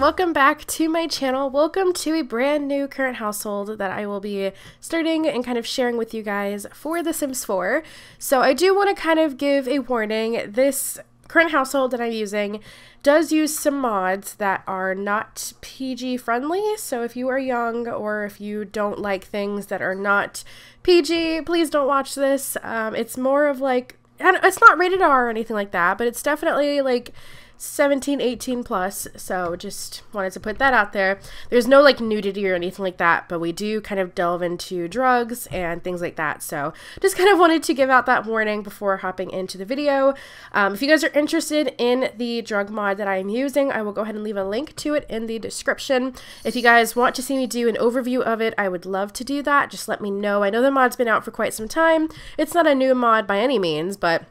welcome back to my channel. Welcome to a brand new current household that I will be starting and kind of sharing with you guys for The Sims 4. So I do want to kind of give a warning. This current household that I'm using does use some mods that are not PG friendly. So if you are young or if you don't like things that are not PG, please don't watch this. It's more of like, it's not rated R or anything like that, but it's definitely like 17, 18 plus, so just wanted to put that out there. There's no like nudity or anything like that, but we do kind of delve into drugs and things like that, so just kind of wanted to give out that warning before hopping into the video. If you guys are interested in the drug mod that I'm using, I will go ahead and leave a link to it in the description. If you guys want to see me do an overview of it, I would love to do that. Just let me know. I know the mod's been out for quite some time. It's not a new mod by any means, but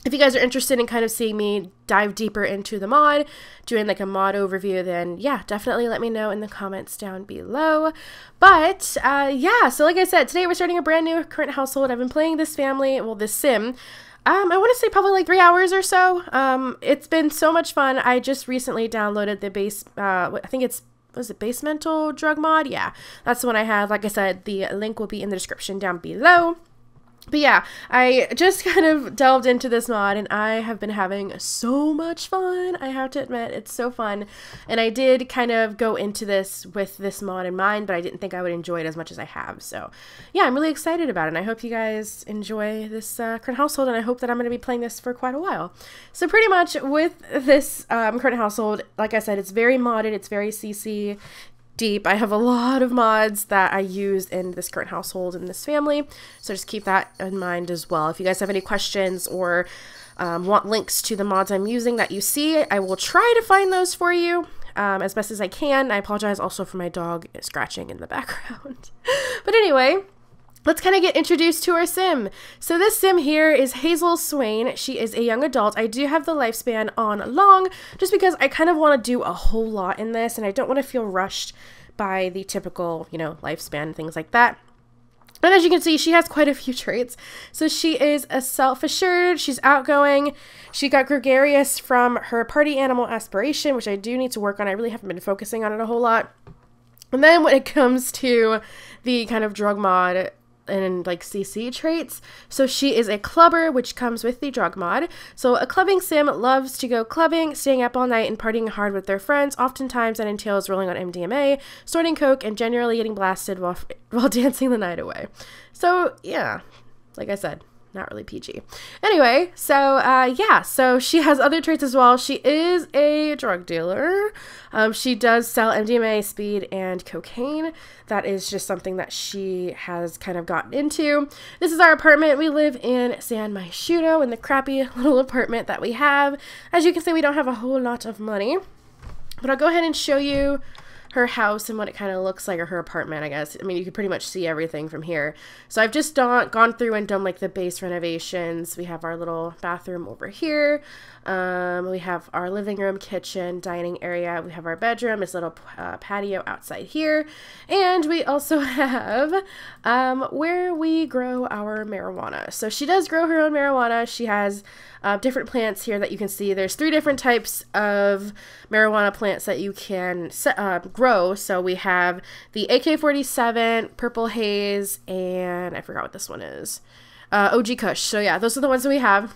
if you guys are interested in kind of seeing me dive deeper into the mod, doing like a mod overview, then yeah, definitely let me know in the comments down below. But yeah, so like I said, today we're starting a brand new current household. I've been playing this family, well, this sim, I want to say probably like 3 hours or so. It's been so much fun. I just recently downloaded the base, I think it's, was it Basemental drug mod? Yeah, that's the one I have. Like I said, the link will be in the description down below. But yeah, I just kind of delved into this mod and I have been having so much fun. I have to admit, it's so fun. And I did kind of go into this with this mod in mind, but I didn't think I would enjoy it as much as I have. So yeah, I'm really excited about it. And I hope you guys enjoy this current household, and I hope that I'm going to be playing this for quite a while. So pretty much with this current household, like I said, it's very modded. It's very CC deep. I have a lot of mods that I use in this current household in this family, so just keep that in mind as well. If you guys have any questions or want links to the mods I'm using that you see, I will try to find those for you as best as I can. I apologize also for my dog scratching in the background. But anyway, let's kind of get introduced to our sim. So this sim here is Hazel Swain. She is a young adult. I do have the lifespan on long just because I kind of want to do a whole lot in this and I don't want to feel rushed by the typical, you know, lifespan, things like that. And as you can see, she has quite a few traits. So she is a self-assured, she's outgoing, she got gregarious from her party animal aspiration, which I do need to work on. I really haven't been focusing on it a whole lot. And then when it comes to the kind of drug mod and like CC traits, so she is a clubber, which comes with the drug mod. So a clubbing sim loves to go clubbing, staying up all night and partying hard with their friends. Oftentimes that entails rolling on MDMA, snorting coke, and generally getting blasted while dancing the night away. So yeah, like I said, not really PG. Anyway, so yeah, so she has other traits as well. She is a drug dealer. She does sell MDMA, speed, and cocaine. That is just something that she has kind of gotten into. This is our apartment. We live in San Myshuno in the crappy little apartment that we have. As you can see, we don't have a whole lot of money, but I'll go ahead and show you her house and what it kind of looks like, or her apartment, I guess. I mean, you can pretty much see everything from here. So I've just gone through and done like the base renovations. We have our little bathroom over here. We have our living room, kitchen, dining area. We have our bedroom, this little patio outside here. And we also have where we grow our marijuana. So she does grow her own marijuana. She has different plants here that you can see. There's 3 different types of marijuana plants that you can grow. So we have the AK-47, Purple Haze, and I forgot what this one is. OG Kush. So yeah, those are the ones that we have.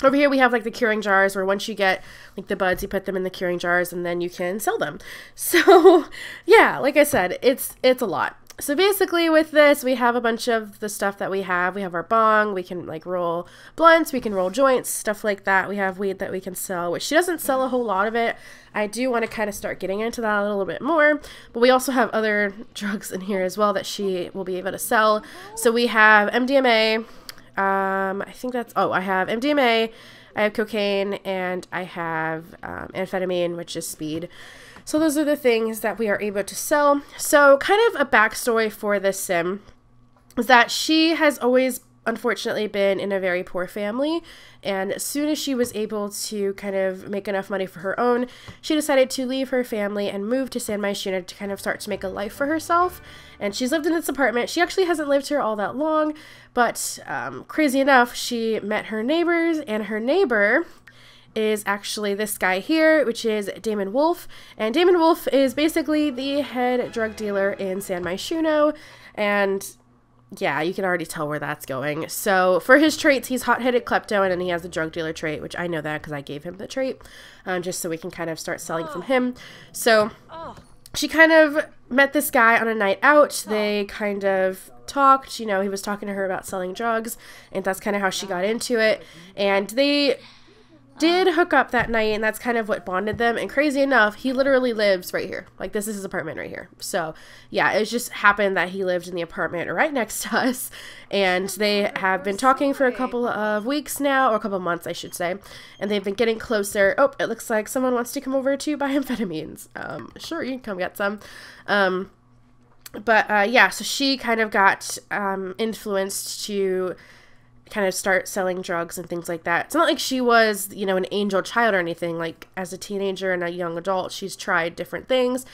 Over here we have like the curing jars, where once you get like the buds, you put them in the curing jars and then you can sell them. So yeah, like I said, it's a lot. So basically with this, we have a bunch of the stuff that we have. We have our bong, we can like roll blunts, we can roll joints, stuff like that. We have weed that we can sell, which she doesn't sell a whole lot of it. I do want to kind of start getting into that a little bit more, but we also have other drugs in here as well that she will be able to sell. So we have MDMA, I think that's, oh, I have MDMA, I have cocaine, and I have amphetamine, which is speed. So those are the things that we are able to sell. So kind of a backstory for this sim is that she has always unfortunately been in a very poor family, and as soon as she was able to kind of make enough money for her own, she decided to leave her family and move to San Myshuno to kind of start to make a life for herself. And she's lived in this apartment. She actually hasn't lived here all that long, but crazy enough, she met her neighbors, and her neighbor is actually this guy here, which is Damon Wolf. And Damon Wolf is basically the head drug dealer in San Myshuno. And yeah, you can already tell where that's going. So for his traits, he's hot-headed klepto, and then he has the drug dealer trait, which I know that because I gave him the trait, just so we can kind of start selling from him. So she kind of met this guy on a night out. They kind of talked, you know, he was talking to her about selling drugs, and that's kind of how she got into it. And they did hook up that night, and that's kind of what bonded them. And crazy enough, he literally lives right here. Like, this is his apartment right here. So yeah, it just happened that he lived in the apartment right next to us, and they have been talking for a couple of weeks now, or a couple of months, I should say, and they've been getting closer. Oh, it looks like someone wants to come over to buy amphetamines. Sure, you can come get some. Yeah, so she kind of got influenced to kind of start selling drugs and things like that. It's not like she was, you know, an angel child or anything. Like, as a teenager and a young adult, she's tried different things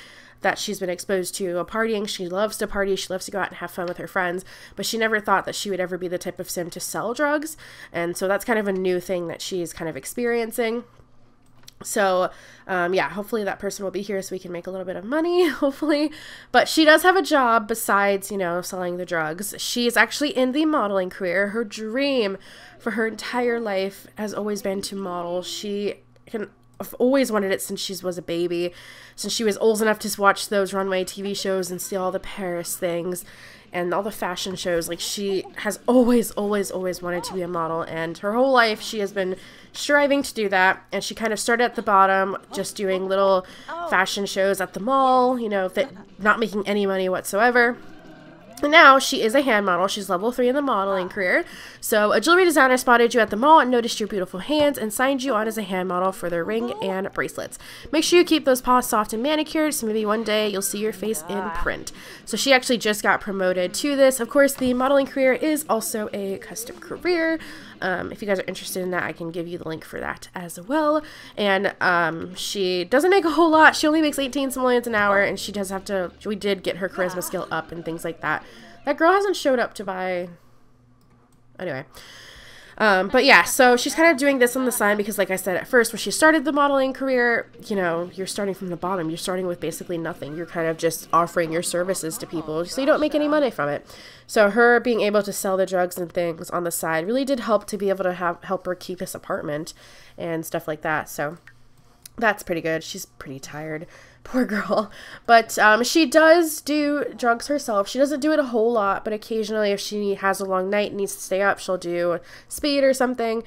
that she's been exposed to. Partying, she loves to party, she loves to go out and have fun with her friends, but she never thought that she would ever be the type of sim to sell drugs. And so that's kind of a new thing that she's kind of experiencing. So, yeah, hopefully that person will be here so we can make a little bit of money, hopefully. But she does have a job besides, you know, selling the drugs. She's actually in the modeling career. Her dream for her entire life has always been to model. I've always wanted it since she was a baby, since she was old enough to watch those runway TV shows and see all the Paris things and all the fashion shows. Like, she has always wanted to be a model, and her whole life she has been striving to do that. And she kind of started at the bottom, just doing little fashion shows at the mall, you know, not making any money whatsoever. And now she is a hand model. She's level 3 in the modeling career. So a jewelry designer spotted you at the mall and noticed your beautiful hands and signed you on as a hand model for their ring and bracelets. Make sure you keep those paws soft and manicured, so maybe one day you'll see your face in print. So she actually just got promoted to this. Of course, the modeling career is also a custom career. If you guys are interested in that, I can give you the link for that as well. And she doesn't make a whole lot. She only makes 18 simoleons an hour, and she does have to, we did get her charisma skill up and things like that. That girl hasn't showed up to buy, anyway. But yeah, so she's kind of doing this on the side because, like I said, at first when she started the modeling career, you know, you're starting from the bottom. You're starting with basically nothing. You're kind of just offering your services to people, so you don't make any money from it. So her being able to sell the drugs and things on the side really did help to be able to help her keep this apartment and stuff like that. So that's pretty good. She's pretty tired. Poor girl. But she does do drugs herself. She doesn't do it a whole lot, but occasionally if she has a long night and needs to stay up, she'll do speed or something.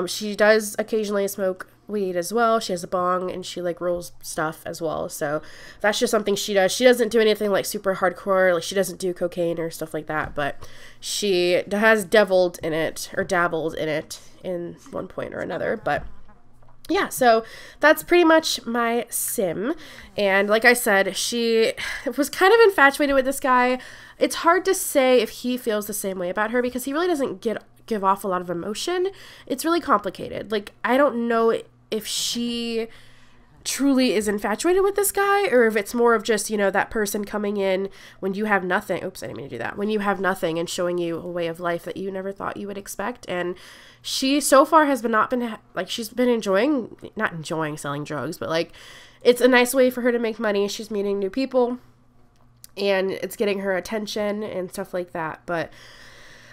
She does occasionally smoke weed as well. She has a bong and she like rolls stuff as well. So that's just something she does. She doesn't do anything like super hardcore. Like, she doesn't do cocaine or stuff like that, but she has dabbled in it in one point or another. But yeah, so that's pretty much my sim. And like I said, she was kind of infatuated with this guy. It's hard to say if he feels the same way about her because he really doesn't give off a lot of emotion. It's really complicated. Like, I don't know if she truly is infatuated with this guy or if it's more of just, you know, that person coming in when you have nothing. Oops, I didn't mean to do that. When you have nothing and showing you a way of life that you never thought you would expect. And she so far has she's been not enjoying selling drugs, but like, it's a nice way for her to make money. She's meeting new people and it's getting her attention and stuff like that. But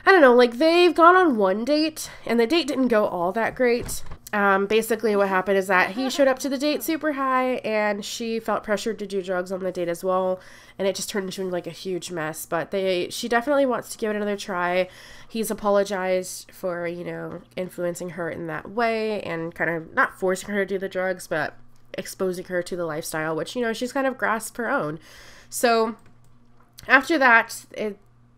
I don't know, like, they've gone on one date and the date didn't go all that great. Basically what happened is that he showed up to the date super high and she felt pressured to do drugs on the date as well, and it just turned into like a huge mess. But she definitely wants to give it another try. He's apologized for, you know, influencing her in that way and kind of not forcing her to do the drugs, but exposing her to the lifestyle, which, you know, she's kind of grasped her own. So after that,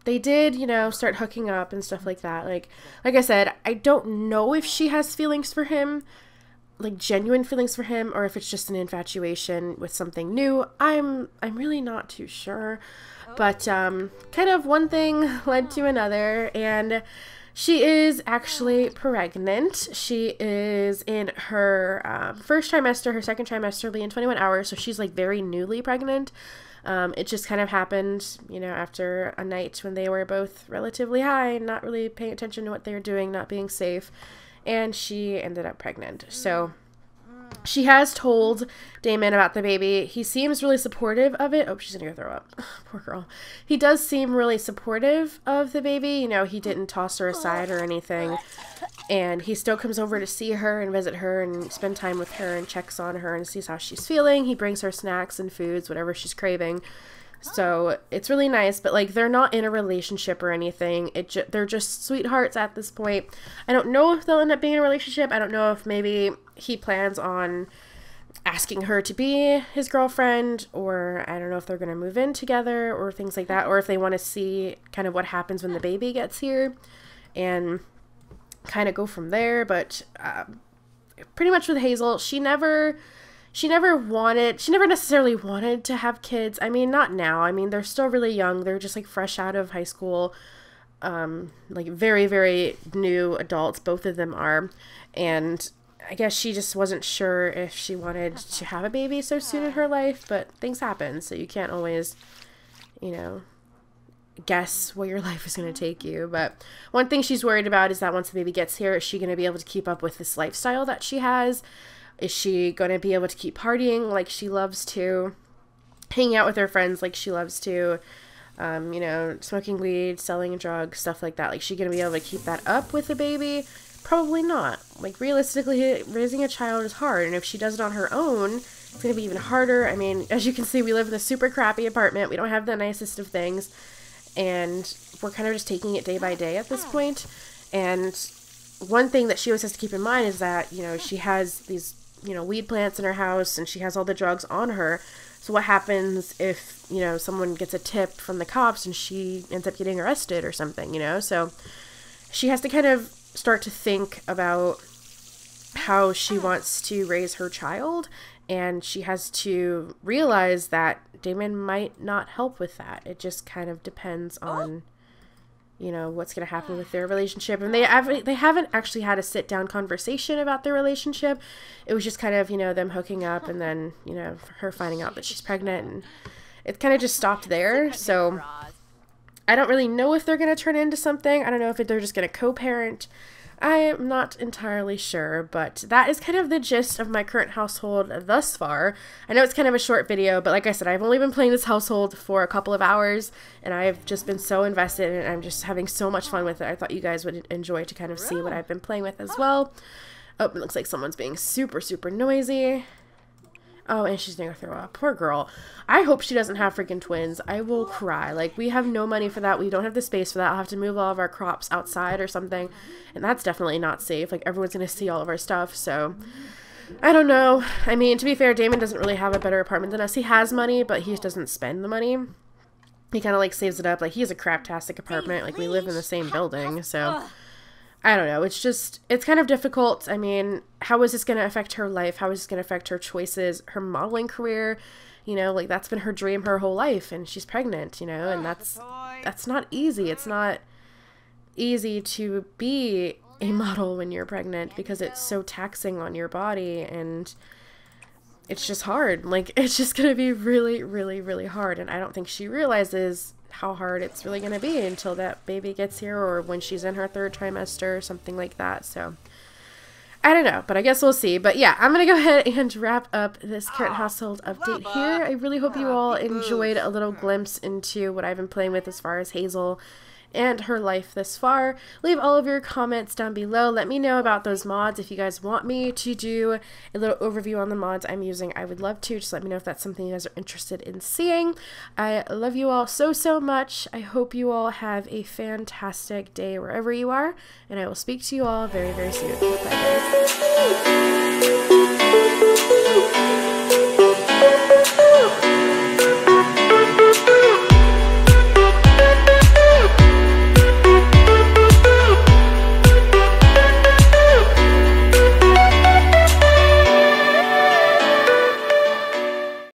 they did, you know, start hooking up and stuff like that. Like I said, I don't know if she has feelings for him, like genuine feelings for him, or if it's just an infatuation with something new. I'm really not too sure. But kind of one thing led to another, and she is actually pregnant. She is in her first trimester. Her second trimester will be in 21 hours, so she's like very newly pregnant. It just kind of happened, you know, after a night when they were both relatively high, not really paying attention to what they were doing, not being safe, and she ended up pregnant. So She has told Damon about the baby. He seems really supportive of it. Oh, she's gonna go throw up. Poor girl. He does seem really supportive of the baby. You know, he didn't toss her aside or anything. And he still comes over to see her and visit her and spend time with her and checks on her and sees how she's feeling. He brings her snacks and foods, whatever she's craving. So it's really nice, but like they're not in a relationship or anything. They're just sweethearts at this point. I don't know if they'll end up being in a relationship. I don't know if maybe he plans on asking her to be his girlfriend, or I don't know if they're going to move in together or things like that, or if they want to see kind of what happens when the baby gets here and kind of go from there. But pretty much with Hazel, she never necessarily wanted to have kids. I mean, not now. I mean, they're still really young. They're just like fresh out of high school, like very, very new adults. Both of them are. And I guess she just wasn't sure if she wanted to have a baby so soon in her life, but things happen. So you can't always, you know, guess where your life is going to take you. But one thing she's worried about is that once the baby gets here, is she going to be able to keep up with this lifestyle that she has? Is she going to be able to keep partying like she loves to, hanging out with her friends like she loves to, you know, smoking weed, selling drugs, stuff like that? Like, she going to be able to keep that up with the baby? Probably not. Like, realistically, raising a child is hard, and if she does it on her own, it's going to be even harder. I mean, as you can see, we live in a super crappy apartment. We don't have the nicest of things, and we're kind of just taking it day by day at this point. And one thing that she always has to keep in mind is that, you know, she has these, you know, weed plants in her house, and she has all the drugs on her. So what happens if, you know, someone gets a tip from the cops and she ends up getting arrested or something, you know? So she has to kind of start to think about how she wants to raise her child, and she has to realize that Damon might not help with that. It just kind of depends on, you know, what's going to happen with their relationship. And they haven't actually had a sit-down conversation about their relationship. It was just kind of, you know, them hooking up and then, you know, her finding out that she's pregnant, and it kind of just stopped there. So I don't really know if they're going to turn into something. I don't know if they're just going to co-parent. I am not entirely sure, but that is kind of the gist of my current household thus far. I know it's kind of a short video, but like I said, I've only been playing this household for a couple of hours, and I've just been so invested, and I'm just having so much fun with it. I thought you guys would enjoy to kind of see what I've been playing with as well. Oh, it looks like someone's being super, super noisy. Oh, and she's gonna throw up. Poor girl. I hope she doesn't have freaking twins. I will cry. Like, we have no money for that. We don't have the space for that. I'll have to move all of our crops outside or something. And that's definitely not safe. Like, everyone's gonna see all of our stuff. So, I don't know. I mean, to be fair, Damon doesn't really have a better apartment than us. He has money, but he doesn't spend the money. He kind of, like, saves it up. Like, he has a craptastic apartment. Like, we live in the same building. So, I don't know. It's just, it's kind of difficult. I mean, how is this going to affect her life? How is this going to affect her choices, her modeling career? You know, like, that's been her dream her whole life, and she's pregnant, you know, and that's not easy. It's not easy to be a model when you're pregnant because it's so taxing on your body, and it's just hard. Like, it's just going to be really, really, really hard, and I don't think she realizes how hard it's really going to be until that baby gets here, or when she's in her third trimester or something like that. So I don't know, but I guess we'll see. But yeah, I'm going to go ahead and wrap up this current household update here. I really hope you all enjoyed a little glimpse into what I've been playing with as far as Hazel and her life this far. Leave all of your comments down below. Let me know about those mods. If you guys want me to do a little overview on the mods I'm using, I would love to. Just let me know if that's something you guys are interested in seeing. I love you all so, so much. I hope you all have a fantastic day wherever you are, and I will speak to you all very, very soon. Bye, guys.